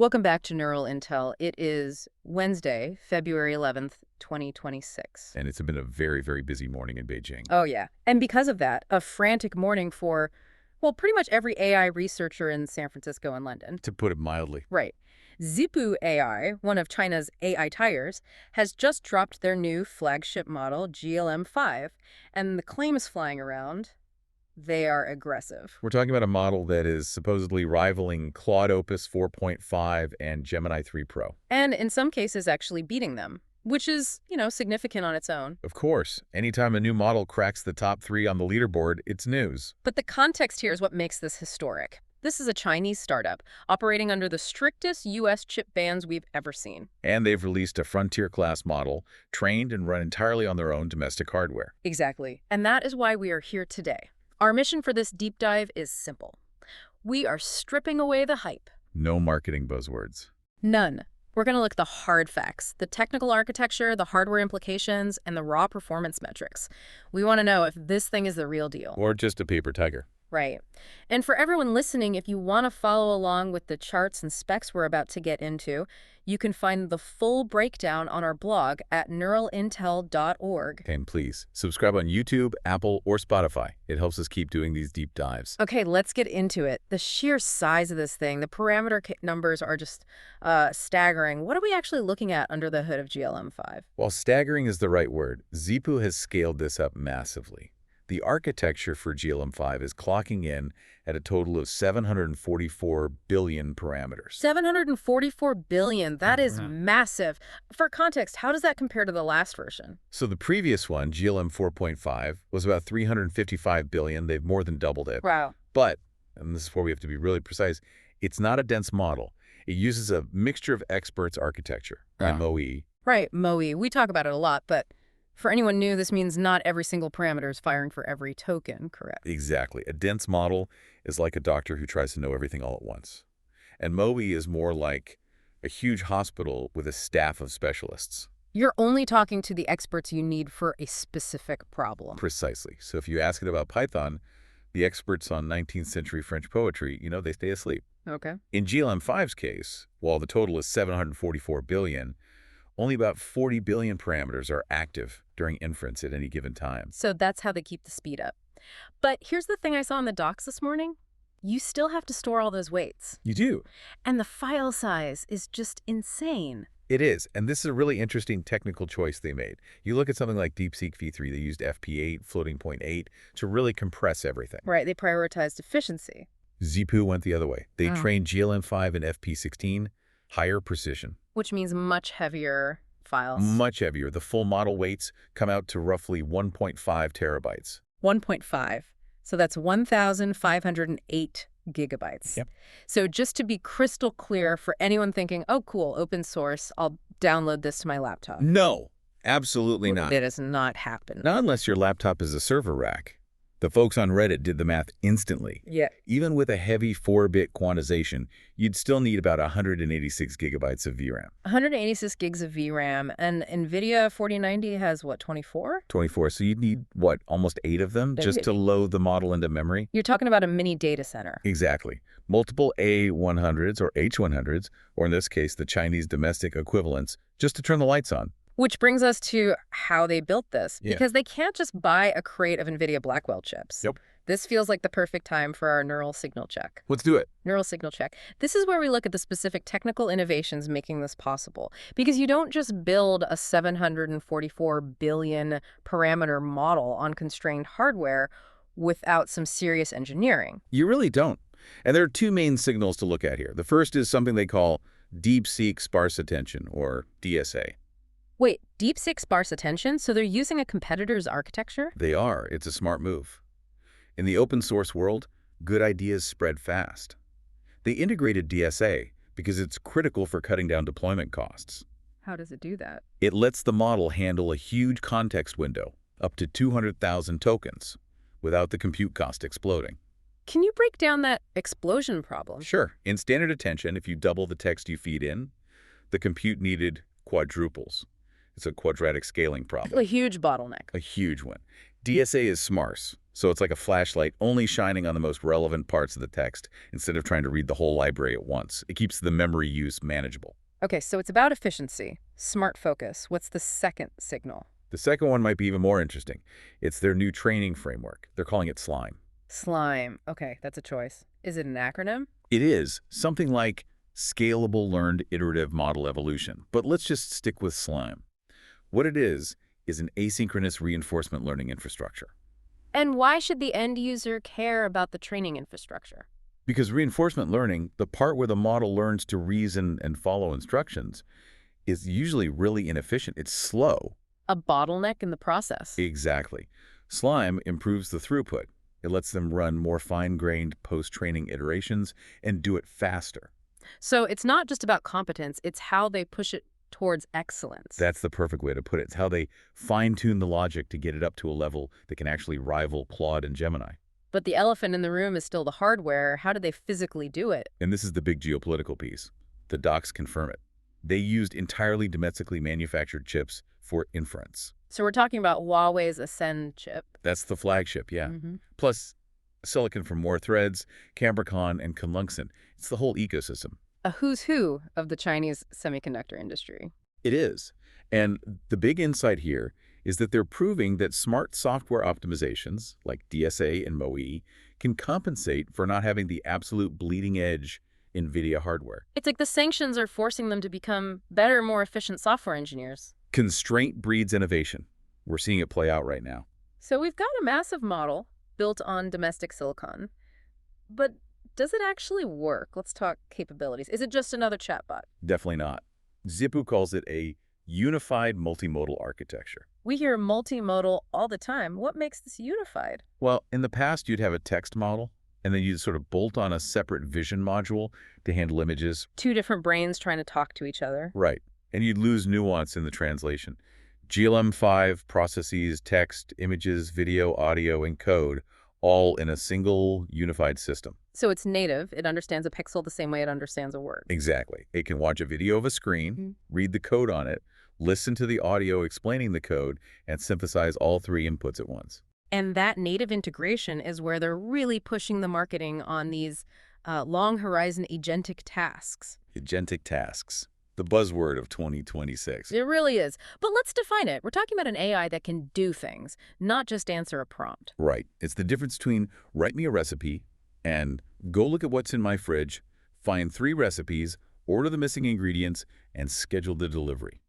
Welcome back to Neural Intel. It is Wednesday, February 11th, 2026. And it's been a very, very busy morning in Beijing. Oh, yeah. And because of that, a frantic morning for, well, pretty much every AI researcher in San Francisco and London. To put it mildly. Right. Zhipu AI, one of China's AI tires, has just dropped their new flagship model, GLM-5, and the claim is flying around. They are aggressive. We're talking about a model that is supposedly rivaling Claude Opus 4.5 and Gemini 3 Pro. And in some cases actually beating them, which is, significant on its own. Of course, anytime a new model cracks the top 3 on the leaderboard, it's news. But the context here is what makes this historic. This is a Chinese startup operating under the strictest U.S. chip bans we've ever seen. And they've released a frontier-class model, trained and run entirely on their own domestic hardware. Exactly. And that is why we are here today. Our mission for this deep dive is simple. We are stripping away the hype. No marketing buzzwords. None. We're going to look at the hard facts, the technical architecture, the hardware implications, and the raw performance metrics. We want to know if this thing is the real deal. Or just a paper tiger. Right. And for everyone listening, if you want to follow along with the charts and specs we're about to get into, you can find the full breakdown on our blog at neuralintel.org. And please, subscribe on YouTube, Apple, or Spotify. It helps us keep doing these deep dives. Okay, let's get into it. The sheer size of this thing, the parameter numbers are just staggering. What are we actually looking at under the hood of GLM-5? While staggering is the right word, Zhipu has scaled this up massively. The architecture for GLM-5 is clocking in at a total of 744 billion parameters. 744 billion, that is massive. For context, how does that compare to the last version? So the previous one, GLM 4.5, was about 355 billion. They've more than doubled it. Wow. But, and this is where we have to be really precise, it's not a dense model. It uses a mixture of experts architecture, MOE. Right, MOE. We talk about it a lot, but for anyone new, this means not every single parameter is firing for every token, correct? Exactly. A dense model is like a doctor who tries to know everything all at once. And MOE is more like a huge hospital with a staff of specialists. You're only talking to the experts you need for a specific problem. Precisely. So if you ask it about Python, the experts on 19th century French poetry, they stay asleep. Okay. In GLM-5's case, while the total is 744 billion, only about 40 billion parameters are active during inference at any given time. So that's how they keep the speed up. But here's the thing I saw in the docs this morning. You still have to store all those weights. You do. And the file size is just insane. It is, and this is a really interesting technical choice they made. You look at something like DeepSeek V3, they used FP8, floating point 8, to really compress everything. Right, they prioritized efficiency. Zhipu went the other way. They trained GLM-5 in FP16, higher precision. Which means much heavier files. Much heavier. The full model weights come out to roughly 1.5 terabytes. 1.5. So that's 1,508 gigabytes. Yep. So just to be crystal clear for anyone thinking, oh, cool, open source, I'll download this to my laptop. No, absolutely not. That does not happen. Not unless your laptop is a server rack. The folks on Reddit did the math instantly. Yeah. Even with a heavy 4-bit quantization, you'd still need about 186 gigabytes of VRAM. 186 gigs of VRAM, and NVIDIA 4090 has, what, 24? 24, so you'd need, what, almost 8 of them just to load the model into memory? You're talking about a mini data center. Exactly. Multiple A100s or H100s, or in this case, the Chinese domestic equivalents, just to turn the lights on. Which brings us to how they built this, Yeah. because they can't just buy a crate of NVIDIA Blackwell chips. Yep. This feels like the perfect time for our neural signal check. Let's do it. Neural signal check. This is where we look at the specific technical innovations making this possible. Because you don't just build a 744 billion parameter model on constrained hardware without some serious engineering. You really don't. And there are two main signals to look at here. The first is something they call DeepSeek Sparse Attention, or DSA. Wait, DeepSeek Sparse Attention? So they're using a competitor's architecture? They are. It's a smart move. In the open source world, good ideas spread fast. They integrated DSA because it's critical for cutting down deployment costs. How does it do that? It lets the model handle a huge context window, up to 200,000 tokens, without the compute cost exploding. Can you break down that explosion problem? Sure. In standard attention, if you double the text you feed in, the compute needed quadruples. It's a quadratic scaling problem. A huge bottleneck. A huge one. DSA is sparse, So it's like a flashlight only shining on the most relevant parts of the text instead of trying to read the whole library at once. It keeps the memory use manageable. Okay, so it's about efficiency, smart focus. What's the second signal? The second one might be even more interesting. It's their new training framework. They're calling it SLIME. Slime. Okay, that's a choice. Is it an acronym? It is something like Scalable Learned Iterative Model Evolution, but let's just stick with SLIME. What it is an asynchronous reinforcement learning infrastructure. And why should the end user care about the training infrastructure? Because reinforcement learning, the part where the model learns to reason and follow instructions, is usually really inefficient. It's slow. A bottleneck in the process. Exactly. SLIME improves the throughput. It lets them run more fine-grained post-training iterations and do it faster. So it's not just about competence, it's how they push it towards excellence. That's the perfect way to put it. It's how they fine-tune the logic to get it up to a level that can actually rival Claude and Gemini. But the elephant in the room is still the hardware. How do they physically do it? And this is the big geopolitical piece. The docs confirm it. They used entirely domestically manufactured chips for inference. So we're talking about Huawei's Ascend chip. That's the flagship, yeah. Mm-hmm. Plus, silicon from More Threads, Cambricon, and Kunlunxen. It's the whole ecosystem. A who's who of the Chinese semiconductor industry. It is. And the big insight here is that they're proving that smart software optimizations, like DSA and MoE, can compensate for not having the absolute bleeding edge NVIDIA hardware. It's like the sanctions are forcing them to become better, more efficient software engineers. Constraint breeds innovation. We're seeing it play out right now. So we've got a massive model built on domestic silicon. But does it actually work? Let's talk capabilities. Is it just another chatbot? Definitely not. Zhipu calls it a unified multimodal architecture. We hear multimodal all the time. What makes this unified? Well, in the past, you'd have a text model, and then you'd sort of bolt on a separate vision module to handle images. Two different brains trying to talk to each other. Right. And you'd lose nuance in the translation. GLM-5 processes text, images, video, audio, and code, all in a single unified system. So it's native. It understands a pixel the same way it understands a word. Exactly. It can watch a video of a screen, read the code on it, listen to the audio explaining the code, and synthesize all three inputs at once. And that native integration is where they're really pushing the marketing on these long horizon agentic tasks. Agentic tasks. The buzzword of 2026. It really is. But let's define it. We're talking about an AI that can do things, not just answer a prompt. Right. It's the difference between write me a recipe and go look at what's in my fridge, find 3 recipes, order the missing ingredients, and schedule the delivery.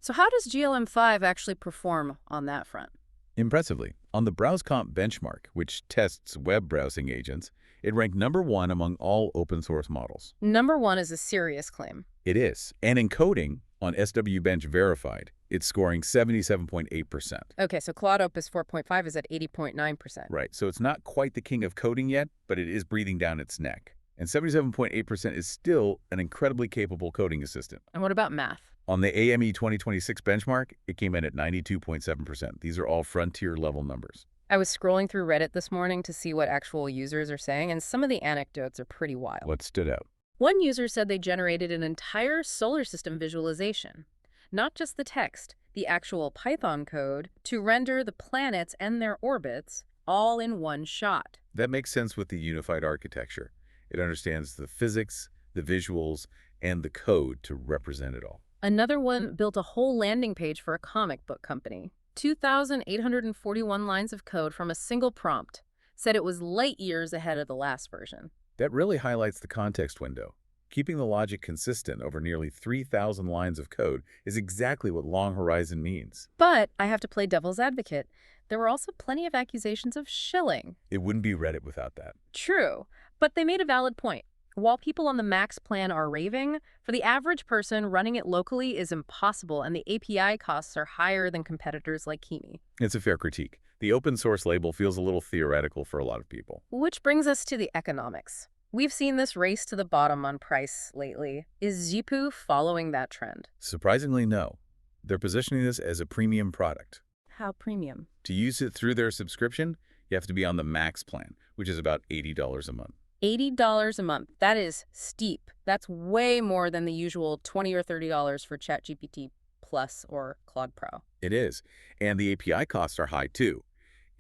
So how does GLM-5 actually perform on that front? Impressively, on the BrowseComp benchmark, which tests web browsing agents, it ranked #1 among all open-source models. #1 is a serious claim. It is. And in coding, on SWBench Verified, it's scoring 77.8%. Okay, so Claude Opus 4.5 is at 80.9%. Right, so it's not quite the king of coding yet, but it is breathing down its neck. And 77.8% is still an incredibly capable coding assistant. And what about math? On the AME 2026 benchmark, it came in at 92.7%. These are all frontier-level numbers. I was scrolling through Reddit this morning to see what actual users are saying, and some of the anecdotes are pretty wild. What stood out? One user said they generated an entire solar system visualization, not just the text, the actual Python code, to render the planets and their orbits all in one shot. That makes sense with the unified architecture. It understands the physics, the visuals, and the code to represent it all. Another one built a whole landing page for a comic book company. 2,841 lines of code from a single prompt. Said it was light years ahead of the last version. That really highlights the context window. Keeping the logic consistent over nearly 3,000 lines of code is exactly what long horizon means. But I have to play devil's advocate. There were also plenty of accusations of shilling. It wouldn't be Reddit without that. True, but they made a valid point. While people on the Max plan are raving, for the average person, running it locally is impossible, and the API costs are higher than competitors like Kimi. It's a fair critique. The open source label feels a little theoretical for a lot of people. Which brings us to the economics. We've seen this race to the bottom on price lately. Is Zhipu following that trend? Surprisingly, no. They're positioning this as a premium product. How premium? To use it through their subscription, you have to be on the Max plan, which is about $80 a month. $80 a month. That is steep. That's way more than the usual $20 or $30 for ChatGPT Plus or Claude Pro. It is. And the API costs are high, too.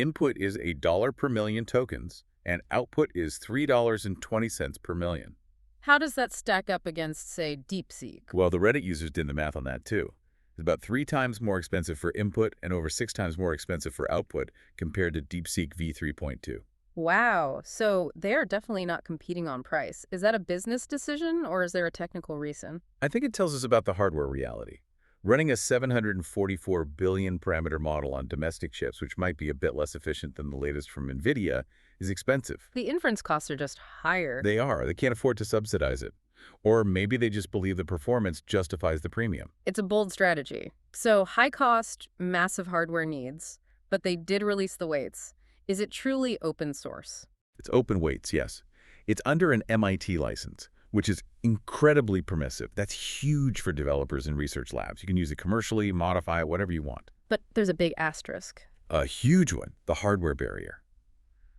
Input is $1 per million tokens, and output is $3.20 per million. How does that stack up against, say, DeepSeek? Well, the Reddit users did the math on that too. It's about 3 times more expensive for input and over 6 times more expensive for output compared to DeepSeek v3.2. Wow, so they're definitely not competing on price. Is that a business decision or is there a technical reason? I think it tells us about the hardware reality. Running a 744 billion parameter model on domestic chips, which might be a bit less efficient than the latest from NVIDIA, is expensive. The inference costs are just higher. They are. They can't afford to subsidize it. Or maybe they just believe the performance justifies the premium. It's a bold strategy. So high cost, massive hardware needs, but they did release the weights. Is it truly open source? It's open weights, yes. It's under an MIT license, which is incredibly permissive. That's huge for developers and research labs. You can use it commercially, modify it, whatever you want. But there's a big asterisk. A huge one, the hardware barrier.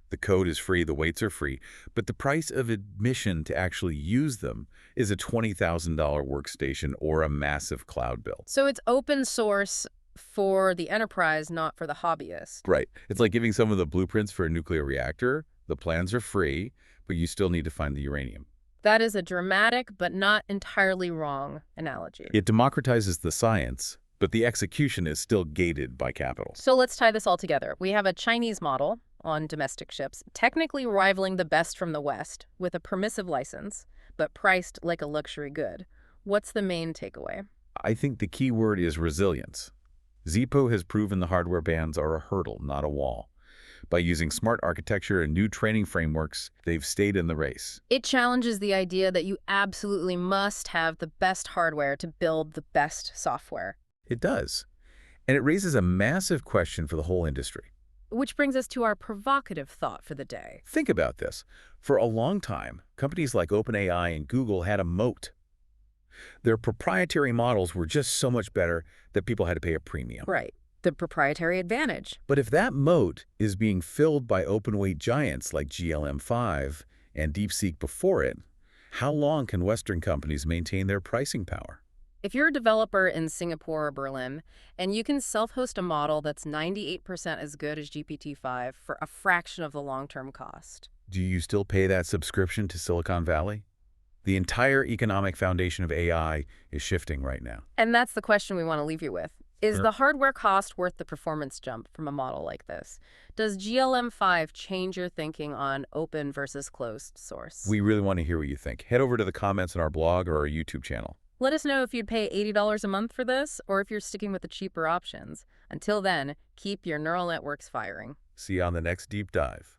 The code is free, the weights are free, but the price of admission to actually use them is a $20,000 workstation or a massive cloud bill. So it's open source for the enterprise, not for the hobbyist. Right. It's like giving someone the blueprints for a nuclear reactor. The plans are free, but you still need to find the uranium. That is a dramatic but not entirely wrong analogy. It democratizes the science, but the execution is still gated by capital. So let's tie this all together. We have a Chinese model on domestic ships, technically rivaling the best from the West with a permissive license, but priced like a luxury good. What's the main takeaway? I think the key word is resilience. Zhipu has proven the hardware bans are a hurdle, not a wall. By using smart architecture and new training frameworks, they've stayed in the race. It challenges the idea that you absolutely must have the best hardware to build the best software. It does. And it raises a massive question for the whole industry. Which brings us to our provocative thought for the day. Think about this. For a long time, companies like OpenAI and Google had a moat. Their proprietary models were just so much better that people had to pay a premium. Right. The proprietary advantage. But if that moat is being filled by open-weight giants like GLM-5 and DeepSeek before it, how long can Western companies maintain their pricing power? If you're a developer in Singapore or Berlin, and you can self-host a model that's 98% as good as GPT-5 for a fraction of the long-term cost. Do you still pay that subscription to Silicon Valley? The entire economic foundation of AI is shifting right now. And that's the question we want to leave you with. Is Sure. the hardware cost worth the performance jump from a model like this? Does GLM-5 change your thinking on open versus closed source? We really want to hear what you think. Head over to the comments on our blog or our YouTube channel. Let us know if you'd pay $80 a month for this, or if you're sticking with the cheaper options. Until then, keep your neural networks firing. See you on the next deep dive.